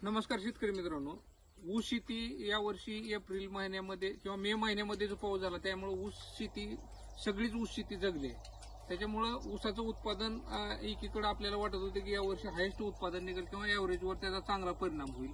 नमस्कार शेतकरी मित्रांनो, ऊस शेती यावर्षी एप्रिल महिन्यामध्ये किंवा मे महिन्यामध्ये जो पाऊस झाला त्यामुळे ऊस शेती सगळीच ऊस शेती जगली. त्याच्यामुळे ऊसाचं उत्पादन एकीकडे आपल्याला वाटत होतं की यावर्षी हायेस्ट उत्पादन निघेल किंवा एव्हरेजवर त्याचा चांगला परिणाम होईल.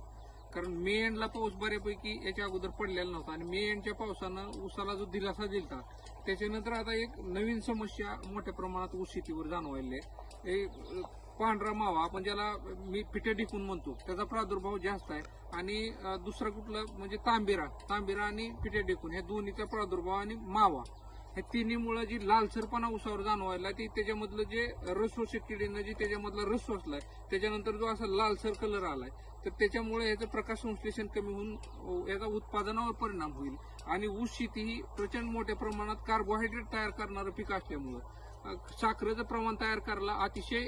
कारण मे एंडला पाऊस बऱ्यापैकी याच्या अगोदर पडलेला नव्हता आणि मे एंडच्या पावसानं ऊसाला जो दिलासा दिला त्याच्यानंतर आता एक नवीन समस्या मोठ्या प्रमाणात ऊस शेतीवर जाणवायला आहे. पांढरा मावा आपण ज्याला मी पिठे ढिकून म्हणतो त्याचा प्रादुर्भाव जास्त आहे आणि दुसरा कुठलं म्हणजे तांबेरा आणि पिठे ढिकून ह्या दोन्हीचा प्रादुर्भाव आणि मावा हे तिन्हीमुळे जी लालसरपणा ऊसावर जाणवायला ती त्याच्यामधलं जे रसशोषक किडीनं जी त्याच्यामधला रस शोषलाय त्याच्यानंतर जो असा लालसर कलर आलाय तर त्याच्यामुळे याचं प्रकाश संश्लेषण कमी होऊन याचा उत्पादनावर परिणाम होईल. आणि ऊस शेती ही प्रचंड मोठ्या प्रमाणात कार्बोहायड्रेट तयार करणारं पीक असल्यामुळं साखरेचं प्रमाण तयार करायला अतिशय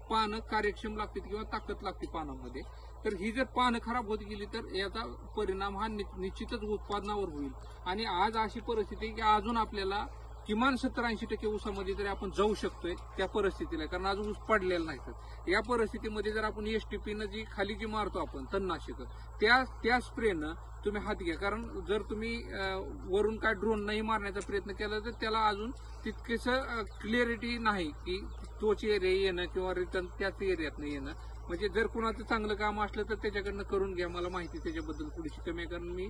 पानं कार्यक्षम लागतात किंवा ताकद लागते पानामध्ये. तर ही जर पानं खराब होत गेली तर याचा परिणाम हा निश्चितच उत्पादनावर होईल. आणि आज अशी परिस्थिती आहे की अजून आपल्याला किमान 70-80% ऊसामध्ये तरी आपण जाऊ शकतोय त्या परिस्थितीला, कारण अजून ऊस पडलेला नाही. तर या परिस्थितीमध्ये जर आपण एसटीपीनं जी खाली जी मारतो आपण तणनाशक त्या स्प्रेनं तुम्ही हात घ्या. कारण जर तुम्ही वरून काय ड्रोन नाही मारण्याचा प्रयत्न केला तर त्याला अजून तितकेस क्लिअरिटी नाही की तोच एरिया येणं किंवा रिटर्न त्याच एरियात नाही येणं. म्हणजे जर कुणाचं चांगलं काम असलं तर त्याच्याकडनं करून घ्या. मला माहिती त्याच्याबद्दल थोडीशी कमी आहे, कारण मी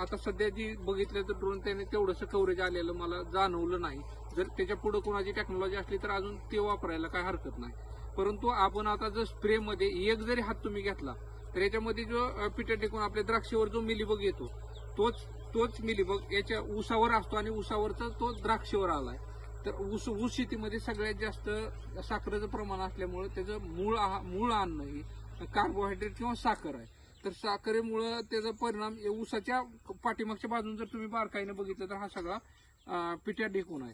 आता सध्या जी बघितलं तर ड्रोन त्याने तेवढंसं कव्हरेज आलेलं मला जाणवलं नाही. जर त्याच्या पुढे कोणाची टेक्नॉलॉजी असली तर अजून ते वापरायला काय हरकत नाही. परंतु आपण आता जर स्प्रेमध्ये एक जरी हात तुम्ही घेतला तर याच्यामध्ये जो पिठे टेकून आपल्या द्राक्षावर जो मिलीबग येतो तोच मिलीबग याच्या ऊसावर असतो आणि ऊसावरचा तो द्राक्षावर आलाय. तर ऊस शेतीमध्ये सगळ्यात जास्त साखरेचं प्रमाण असल्यामुळे त्याचं मूळ अन्न हे कार्बोहायड्रेट किंवा साखर आहे. तर साखरेमुळे त्याचा परिणाम ऊसाच्या पाठीमागच्या बाजून जर तुम्ही बारकाईने बघितलं तर हा सगळा पिठ्या ढेकून आहे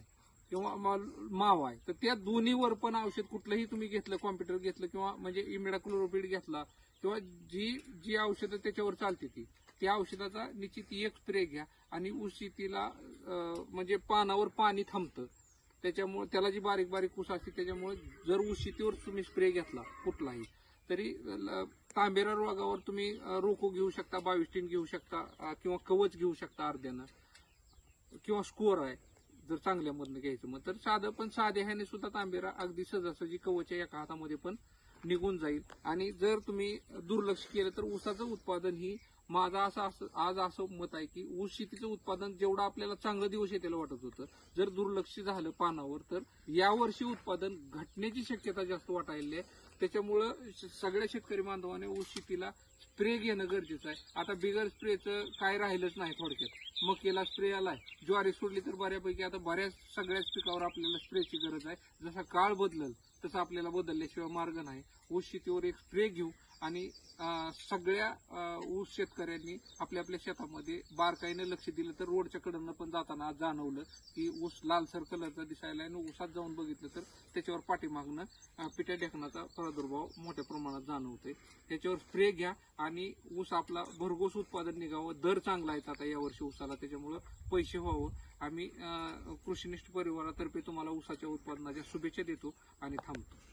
किंवा मावा आहे. तर त्या दोन्हीवर पण औषध कुठलंही तुम्ही घेतलं, कॉम्प्युटर घेतलं किंवा म्हणजे इमिडाक्लोरोपिड घेतला किंवा जी औषधं त्याच्यावर चालते त्या औषधाचा निश्चित एक स्प्रे घ्या. आणि ऊस शेतीला म्हणजे पानावर पाणी थांबतं त्याच्यामुळे त्याला जी बारीक बारीक ऊस असते त्याच्यामुळे जर ऊस शेतीवर तुम्ही स्प्रे घेतला कुठलाही तरी तांबेरा रोगावर तुम्ही रोको घेऊ शकता, 22 घेऊ शकता किंवा कवच घेऊ शकता अर्ध्यानं किंवा स्कोअर आहे जर चांगल्यामधनं घ्यायचं मग तर साध्या ह्याने सुद्धा तांबेरा अगदी सहजासहजी कवच एका हातामध्ये पण निघून जाईल. आणि जर तुम्ही दुर्लक्ष केलं तर ऊसाचं उत्पादन ही माझं आज असं मत आहे की ऊस शेतीचं उत्पादन जेवढं आपल्याला चांगलं दिवस येतेला वाटत होतं जर दुर्लक्ष झालं पानावर तर यावर्षी उत्पादन घटण्याची शक्यता जास्त वाटायली आहे. त्याच्यामुळं सगळ्या शेतकरी बांधवांनी ऊस शेतीला स्प्रे घेणं गरजेचं आहे. आता बिगर स्प्रेचं काय राहिलंच नाही. थोडक्यात मकेला स्प्रे आलाय, ज्वारी सोडली तर बऱ्यापैकी आता सगळ्याच पिकावर आपल्याला स्प्रेची गरज आहे. जसा काळ बदलल तसं आपल्याला बदलल्याशिवाय मार्ग नाही. ऊस शेतीवर एक स्प्रे घेऊ आणि सगळ्या ऊस शेतकऱ्यांनी आपल्या शेतामध्ये बारकाईने लक्ष दिलं तर रोडच्या कडनं पण जाताना आज जाणवलं की ऊस लालसर कलरचा दिसायला आणि ऊसात जाऊन बघितलं तर त्याच्यावर पाठीमागनं पिठ्या ढेकणाचा प्रादुर्भाव मोठ्या प्रमाणात जाणवतोय. त्याच्यावर स्प्रे घ्या आणि ऊस आपला भरघोस उत्पादन निघावं. दर चांगला आहे आता यावर्षी ऊसाला, त्याच्यामुळं पैसे व्हावं. आम्ही कृषीनिष्ठ परिवारातर्फे तुम्हाला ऊसाच्या उत्पादनाच्या शुभेच्छा देतो आणि थांबतो.